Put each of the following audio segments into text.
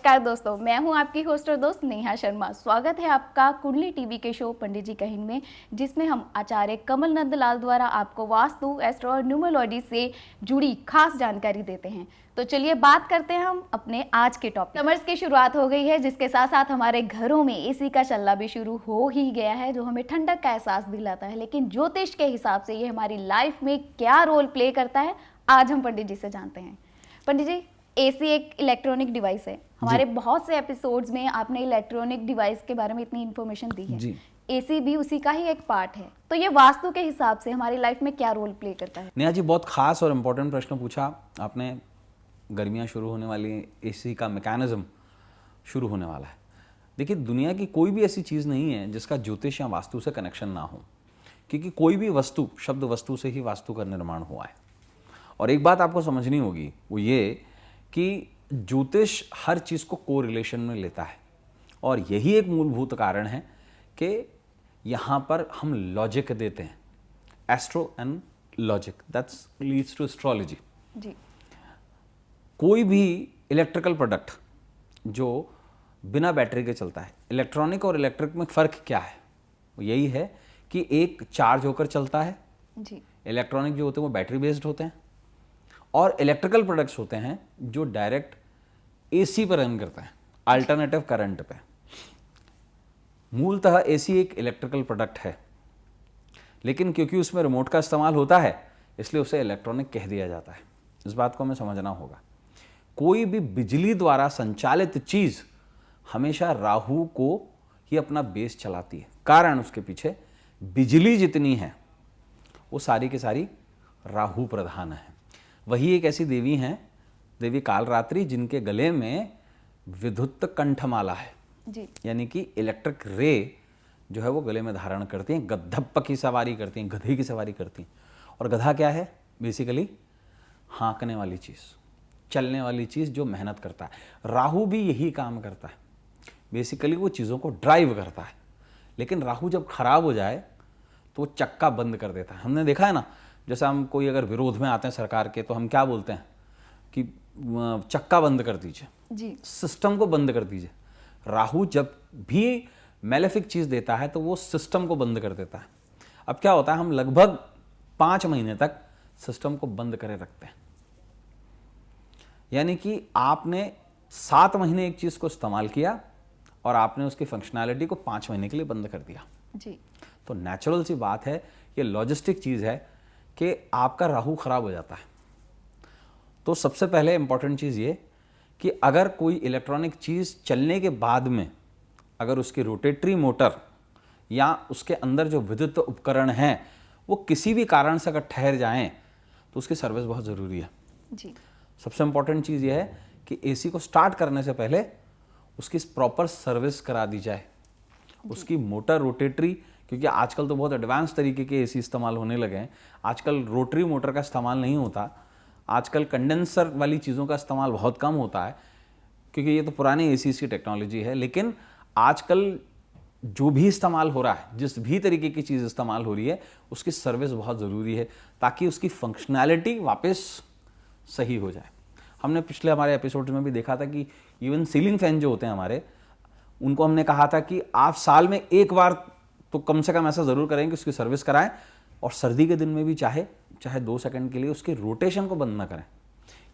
नमस्कार दोस्तों, मैं हूं आपकी होस्ट और दोस्त नेहा शर्मा। स्वागत है आपका कुंडली टीवी के शो पंडित जी कहिन में, जिसमें हम आचार्य कमल नंदलाल द्वारा आपको वास्तु, एस्ट्रो और न्यूमरोलॉजी से जुड़ी खास जानकारी देते हैं। तो चलिए बात करते हैं हम अपने आज के टॉपिक। समर्स की शुरुआत हो गई है, जिसके साथ साथ हमारे घरों में एसी का चलना भी शुरू हो ही गया है, जो हमें ठंडक का एहसास दिलाता है। लेकिन ज्योतिष के हिसाब से ये हमारी लाइफ में क्या रोल प्ले करता है, आज हम पंडित जी से जानते हैं। पंडित जी, एसी एक इलेक्ट्रॉनिक डिवाइस है। हमारे बहुत से एपिसोड्स में आपने इलेक्ट्रॉनिक डिवाइस के बारे में इतनी इन्फॉर्मेशन दी है। एसी भी उसी का ही एक पार्ट है। तो ये वास्तु के हिसाब से हमारी लाइफ में क्या रोल प्ले करता है? नेहा जी, बहुत खास और इम्पोर्टेंट प्रश्न पूछा आपने। गर्मियाँ शुरू होने वाली, एसी का मैकेनिज्म शुरू होने वाला है। देखिए, दुनिया की कोई भी ऐसी चीज़ नहीं है जिसका ज्योतिष या वास्तु से कनेक्शन ना हो, क्योंकि कोई भी वस्तु, शब्द वस्तु से ही वास्तु का निर्माण हुआ है। और एक बात आपको समझनी होगी, वो ये कि ज्योतिष हर चीज़ को कोरिलेशन में लेता है, और यही एक मूलभूत कारण है कि यहाँ पर हम लॉजिक देते हैं। Astro and logic, that's leads to astrology. जी। कोई भी इलेक्ट्रिकल प्रोडक्ट जो बिना बैटरी के चलता है, इलेक्ट्रॉनिक और इलेक्ट्रिक में फ़र्क क्या है? वो यही है कि एक चार्ज होकर चलता है। जी। इलेक्ट्रॉनिक जो होते हैं वो बैटरी बेस्ड होते हैं, और इलेक्ट्रिकल प्रोडक्ट्स होते हैं जो डायरेक्ट एसी पर रन करते हैं, अल्टरनेटिव करंट पे। मूलतः एसी एक इलेक्ट्रिकल प्रोडक्ट है, लेकिन क्योंकि उसमें रिमोट का इस्तेमाल होता है, इसलिए उसे इलेक्ट्रॉनिक कह दिया जाता है। इस बात को हमें समझना होगा। कोई भी बिजली द्वारा संचालित चीज़ हमेशा राहु को ही अपना बेस चलाती है। कारण उसके पीछे बिजली जितनी है वो सारी की सारी राहु प्रधान है। वही एक ऐसी देवी हैं, देवी कालरात्रि, जिनके गले में विद्युत कंठमाला है। जी। यानी कि इलेक्ट्रिक रे जो है वो गले में धारण करती हैं, गद्धप्प की सवारी करती हैं, गधे की सवारी करती हैं। और गधा क्या है? बेसिकली हाँकने वाली चीज़, चलने वाली चीज़ जो मेहनत करता है। राहु भी यही काम करता है, बेसिकली वो चीज़ों को ड्राइव करता है। लेकिन राहु जब खराब हो जाए तो वो चक्का बंद कर देता है। हमने देखा है ना, जैसे हम कोई अगर विरोध में आते हैं सरकार के, तो हम क्या बोलते हैं कि चक्का बंद कर दीजिए, जी, सिस्टम को बंद कर दीजिए। राहु जब भी मैलेफिक चीज़ देता है तो वो सिस्टम को बंद कर देता है। अब क्या होता है, हम लगभग 5 महीने तक सिस्टम को बंद करे रखते हैं। यानी कि आपने 7 महीने एक चीज़ को इस्तेमाल किया और आपने उसकी फंक्शनैलिटी को 5 महीने के लिए बंद कर दिया। जी। तो नेचुरल सी बात है, ये लॉजिस्टिक चीज़ है कि आपका राहु खराब हो जाता है। तो सबसे पहले इंपॉर्टेंट चीज़ ये कि अगर कोई इलेक्ट्रॉनिक चीज़ चलने के बाद में अगर उसकी रोटेटरी मोटर या उसके अंदर जो विद्युत उपकरण हैं वो किसी भी कारण से अगर ठहर जाएं तो उसकी सर्विस बहुत ज़रूरी है। जी। सबसे इंपॉर्टेंट चीज़ ये है कि एसी को स्टार्ट करने से पहले उसकी प्रॉपर सर्विस करा दी जाए। उसकी मोटर रोटेटरी, क्योंकि आजकल तो बहुत एडवांस तरीके के एसी इस्तेमाल होने लगे हैं। आजकल रोटरी मोटर का इस्तेमाल नहीं होता, आजकल कंडेंसर वाली चीज़ों का इस्तेमाल बहुत कम होता है, क्योंकि ये तो पुराने एसी की टेक्नोलॉजी है। लेकिन आजकल जो भी इस्तेमाल हो रहा है, जिस भी तरीके की चीज़ इस्तेमाल हो रही है, उसकी सर्विस बहुत ज़रूरी है ताकि उसकी फंक्शनैलिटी वापस सही हो जाए। हमने पिछले हमारे एपिसोड में भी देखा था कि इवन सीलिंग फैन जो होते हैं हमारे, उनको हमने कहा था कि आप साल में एक बार तो कम से कम ऐसा ज़रूर करें कि उसकी सर्विस कराएं, और सर्दी के दिन में भी चाहे 2 सेकंड के लिए उसके रोटेशन को बंद ना करें।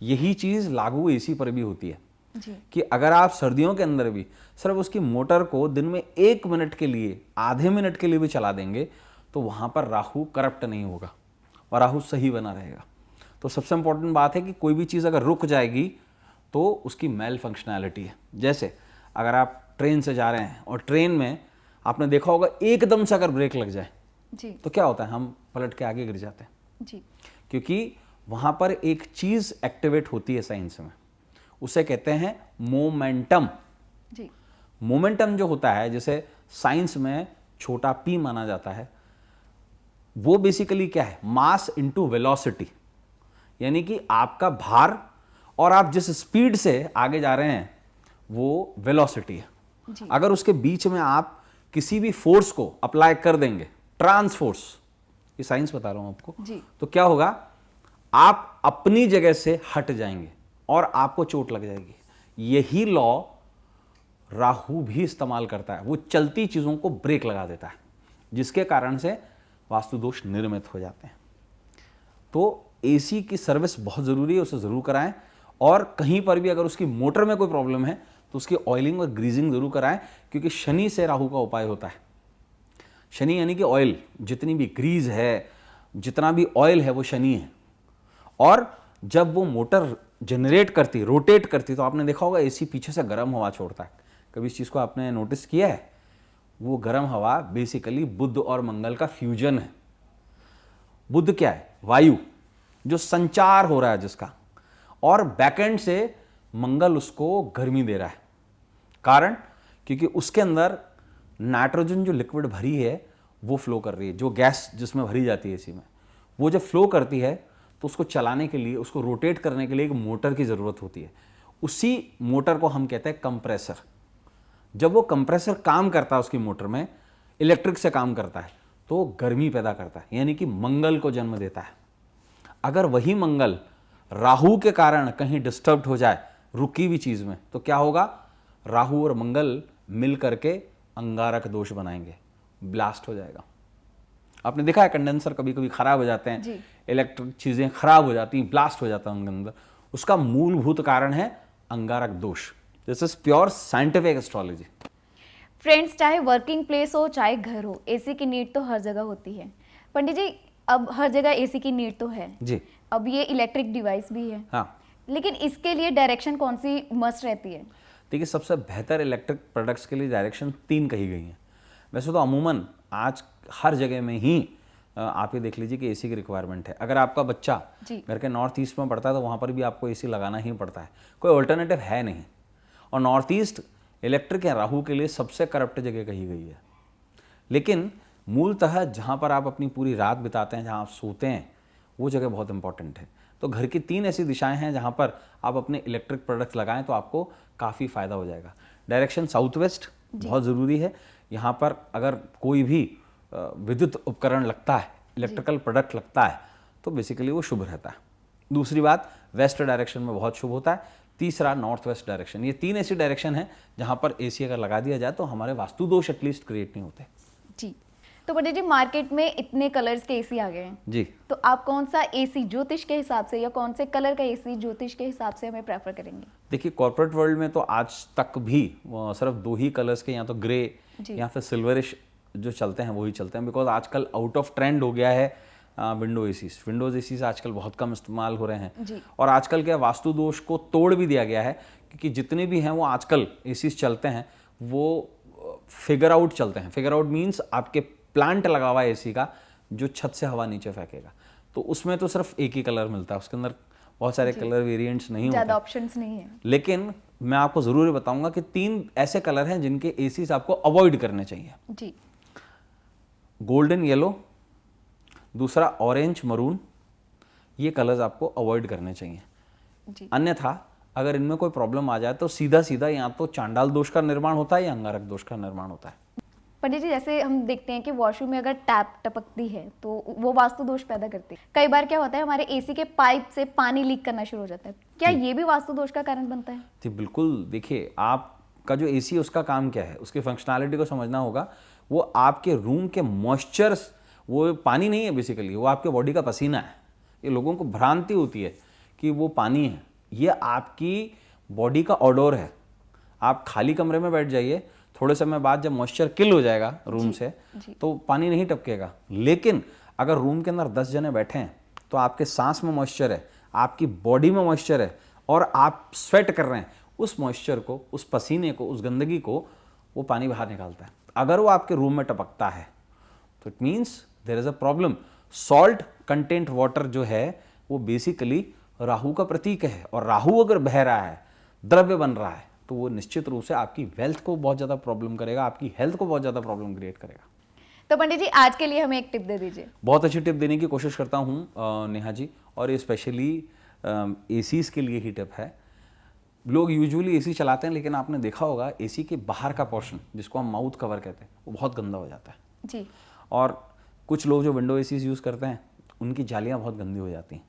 यही चीज़ लागू एसी पर भी होती है। जी। कि अगर आप सर्दियों के अंदर भी सिर्फ उसकी मोटर को दिन में 1 मिनट के लिए, आधे मिनट के लिए भी चला देंगे तो वहाँ पर राहु करप्ट नहीं होगा और राहु सही बना रहेगा। तो सबसे इंपॉर्टेंट बात है कि कोई भी चीज़ अगर रुक जाएगी तो उसकी मेल फंक्शनैलिटी है। जैसे अगर आप ट्रेन से जा रहे हैं और ट्रेन में आपने देखा होगा एकदम से अगर ब्रेक लग जाए जी, तो क्या होता है, हम पलट के आगे गिर जाते हैं। जी। क्योंकि वहाँ पर एक चीज़ एक्टिवेट होती है साइंस में, उसे कहते हैं मोमेंटम। जी। मोमेंटम जो होता है, जिसे साइंस में छोटा p माना जाता है, वो बेसिकली क्या है, मास इनटू वेलोसिटी। यानी कि आपका भार और आप जिस स्पीड से आगे जा रहे हैं वो वेलोसिटी है। अगर उसके बीच में आप किसी भी फोर्स को अप्लाई कर देंगे, ट्रांसफोर्स, ये साइंस बता रहा हूं आपको जी। तो क्या होगा, आप अपनी जगह से हट जाएंगे और आपको चोट लग जाएगी। यही लॉ राहु भी इस्तेमाल करता है, वो चलती चीज़ों को ब्रेक लगा देता है, जिसके कारण से वास्तु दोष निर्मित हो जाते हैं। तो एसी की सर्विस बहुत ज़रूरी है, उसे ज़रूर कराएं। और कहीं पर भी अगर उसकी मोटर में कोई प्रॉब्लम है तो उसकी ऑयलिंग और ग्रीजिंग ज़रूर कराएं, क्योंकि शनि से राहु का उपाय होता है। शनि यानी कि ऑयल, जितनी भी ग्रीज है, जितना भी ऑयल है, वो शनि है। और जब वो मोटर जनरेट करती, रोटेट करती, तो आपने देखा होगा एसी पीछे से गर्म हवा छोड़ता है। कभी इस चीज़ को आपने नोटिस किया है? वो गर्म हवा बेसिकली बुध और मंगल का फ्यूजन है। बुध क्या है? वायु, जो संचार हो रहा है जिसका, और बैकएंड से मंगल उसको गर्मी दे रहा है। कारण, क्योंकि उसके अंदर नाइट्रोजन जो लिक्विड भरी है वो फ्लो कर रही है, जो गैस जिसमें भरी जाती है एसी में, वो जब फ्लो करती है तो उसको चलाने के लिए, उसको रोटेट करने के लिए एक मोटर की ज़रूरत होती है। उसी मोटर को हम कहते हैं कंप्रेसर। जब वो कंप्रेसर काम करता है उसकी मोटर में, इलेक्ट्रिक से काम करता है, तो गर्मी पैदा करता है, यानी कि मंगल को जन्म देता है। अगर वही मंगल राहु के कारण कहीं डिस्टर्ब हो जाए रुकी हुई चीज़ में, तो क्या होगा? राहु और मंगल मिल करके अंगारक दोष बनाएंगे, ब्लास्ट हो जाएगा। आपने देखा है कंडेंसर कभी कभी खराब हो जाते हैं, इलेक्ट्रिक चीज़ें खराब हो जाती हैं, ब्लास्ट हो जाता है उनके अंदर। उसका मूलभूत कारण है अंगारक दोष। This is pure scientific astrology. Friends, चाहे वर्किंग प्लेस हो चाहे घर हो, एसी की नीड तो हर जगह होती है। पंडित जी, अब हर जगह एसी की नीड तो है जी। अब ये इलेक्ट्रिक डिवाइस भी है, हाँ, लेकिन इसके लिए डायरेक्शन कौन सी मस्ट रहती है? देखिए, सबसे बेहतर इलेक्ट्रिक प्रोडक्ट्स के लिए डायरेक्शन 3 कही गई हैं। वैसे तो अमूमन आज हर जगह में ही आप ये देख लीजिए कि एसी की रिक्वायरमेंट है। अगर आपका बच्चा घर के नॉर्थ ईस्ट में पड़ता है तो वहाँ पर भी आपको एसी लगाना ही पड़ता है, कोई ऑल्टरनेटिव है नहीं। और नॉर्थ ईस्ट इलेक्ट्रिक या राहु के लिए सबसे करप्ट जगह कही गई है। लेकिन मूलतः जहाँ पर आप अपनी पूरी रात बिताते हैं, जहाँ आप सोते हैं, वो जगह बहुत इंपॉर्टेंट है। तो घर की 3 ऐसी दिशाएं हैं जहाँ पर आप अपने इलेक्ट्रिक प्रोडक्ट्स लगाएं तो आपको काफ़ी फ़ायदा हो जाएगा। डायरेक्शन साउथ वेस्ट बहुत ज़रूरी है। यहाँ पर अगर कोई भी विद्युत उपकरण लगता है, इलेक्ट्रिकल प्रोडक्ट लगता है, तो बेसिकली वो शुभ रहता है। दूसरी बात, वेस्ट डायरेक्शन में बहुत शुभ होता है। तीसरा, नॉर्थ वेस्ट डायरेक्शन। ये 3 ऐसी डायरेक्शन है जहाँ पर एसी अगर लगा दिया जाए तो हमारे वास्तु दोष एटलीस्ट क्रिएट नहीं होते। जी। तो पंडित जी, मार्केट में इतने कलर्स के एसी आ गए हैं जी, तो आप कौन सा एसी ज्योतिष के हिसाब से या कौन से कलर का एसी ज्योतिष के हिसाब से हमें प्रेफर करेंगे? देखिए, कॉर्पोरेट वर्ल्ड में तो आज तक भी सिर्फ 2 ही कलर्स के, या तो ग्रे या फिर सिल्वरिश जो चलते हैं वही चलते हैं। बिकॉज आजकल आउट ऑफ ट्रेंड हो गया है विंडो एसीज। विंडोज एसीज आजकल बहुत कम इस्तेमाल हो रहे हैं। और आजकल के वास्तु दोष को तोड़ भी दिया गया है, क्योंकि जितने भी हैं वो आजकल एसीज चलते हैं वो फिगर आउट चलते हैं। फिगर आउट मीन्स आपके प्लांट लगा हुआ है एसी का, जो छत से हवा नीचे फेंकेगा। तो उसमें तो सिर्फ एक ही कलर मिलता है, उसके अंदर बहुत सारे कलर वेरिएंट्स नहीं होते, ज़्यादा ऑप्शंस नहीं है। लेकिन मैं आपको ज़रूर बताऊंगा कि 3 ऐसे कलर हैं जिनके एसीज आपको अवॉइड करने चाहिए। जी। गोल्डन येलो, दूसरा ऑरेंज मरून, ये कलर्स आपको अवॉइड करने चाहिए जी। अन्यथा अगर इनमें कोई प्रॉब्लम आ जाए तो सीधा सीधा या तो चांडाल दोष का निर्माण होता है या अंगारक दोष का निर्माण होता है। पंडित जी, जैसे हम देखते हैं कि वॉशरूम में अगर टैप टपकती है तो वो वास्तु दोष पैदा करती है। कई बार क्या होता है, हमारे एसी के पाइप से पानी लीक करना शुरू हो जाता है, क्या ये भी वास्तु दोष का कारण बनता है? जी बिल्कुल। देखिए, आपका जो एसी है उसका काम क्या है, उसकी फंक्शनैलिटी को समझना होगा। वो आपके रूम के मॉइस्चर्स, वो पानी नहीं है बेसिकली, वो आपके बॉडी का पसीना है। ये लोगों को भ्रांति होती है कि वो पानी है, ये आपकी बॉडी का ऑडोर है। आप खाली कमरे में बैठ जाइए, थोड़े समय बाद जब मॉइस्चर किल हो जाएगा रूम से तो पानी नहीं टपकेगा। लेकिन अगर रूम के अंदर 10 जने बैठे हैं तो आपके सांस में मॉइस्चर है, आपकी बॉडी में मॉइस्चर है, और आप स्वेट कर रहे हैं, उस मॉइस्चर को, उस पसीने को, उस गंदगी को वो पानी बाहर निकालता है। अगर वो आपके रूम में टपकता है तो it means there is a problem. Salt content water जो है वो बेसिकली राहु का प्रतीक है, और राहु अगर बह रहा है, द्रव्य बन रहा है, तो वो निश्चित रूप से आपकी वेल्थ को बहुत ज़्यादा प्रॉब्लम करेगा, आपकी हेल्थ को बहुत ज़्यादा प्रॉब्लम क्रिएट करेगा। तो पंडित जी, आज के लिए हमें एक टिप दे दीजिए। बहुत अच्छी टिप देने की कोशिश करता हूँ नेहा जी, और ये स्पेशली एसीज के लिए ही टिप है। लोग यूजुअली एसी चलाते हैं, लेकिन आपने देखा होगा एसी के बाहर का पोर्शन, जिसको हम माउथ कवर कहते हैं, वो बहुत गंदा हो जाता है जी। और कुछ लोग जो विंडो एसीज यूज़ करते हैं उनकी जालियाँ बहुत गंदी हो जाती हैं।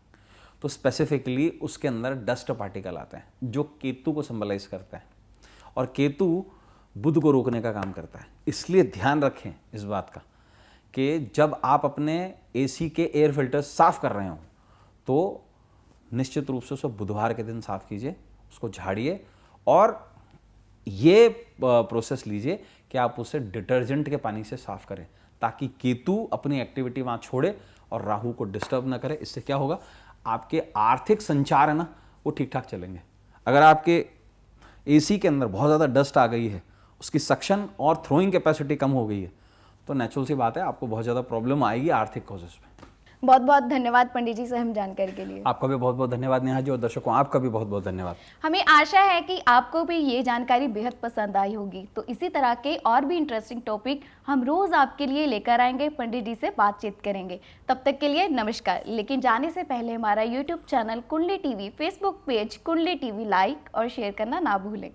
तो स्पेसिफिकली उसके अंदर डस्ट पार्टिकल आते हैं जो केतु को सिंबलाइज करते हैं। और केतु बुध को रोकने का काम करता है। इसलिए ध्यान रखें इस बात का कि जब आप अपने एसी के एयर फिल्टर साफ कर रहे हो तो निश्चित रूप से उसको बुधवार के दिन साफ कीजिए, उसको झाड़िए और ये प्रोसेस लीजिए कि आप उसे डिटर्जेंट के पानी से साफ करें ताकि केतु अपनी एक्टिविटी वहाँ छोड़े और राहु को डिस्टर्ब ना करे। इससे क्या होगा, आपके आर्थिक संचार है ना वो ठीक ठाक चलेंगे। अगर आपके एसी के अंदर बहुत ज़्यादा डस्ट आ गई है, उसकी सक्शन और थ्रोइंग कैपेसिटी कम हो गई है, तो नेचुरल सी बात है आपको बहुत ज़्यादा प्रॉब्लम आएगी आर्थिक कॉजेस में। बहुत बहुत धन्यवाद पंडित जी सही जानकारी के लिए। आपका भी बहुत बहुत धन्यवाद नेहा जी, और दर्शकों आपका भी बहुत बहुत धन्यवाद। हमें आशा है कि आपको भी ये जानकारी बेहद पसंद आई होगी। तो इसी तरह के और भी इंटरेस्टिंग टॉपिक हम रोज आपके लिए लेकर आएंगे, पंडित जी से बातचीत करेंगे। तब तक के लिए नमस्कार। लेकिन जाने से पहले हमारा यूट्यूब चैनल कुंडली टीवी, फेसबुक पेज कुंडली टीवी लाइक और शेयर करना ना भूलें।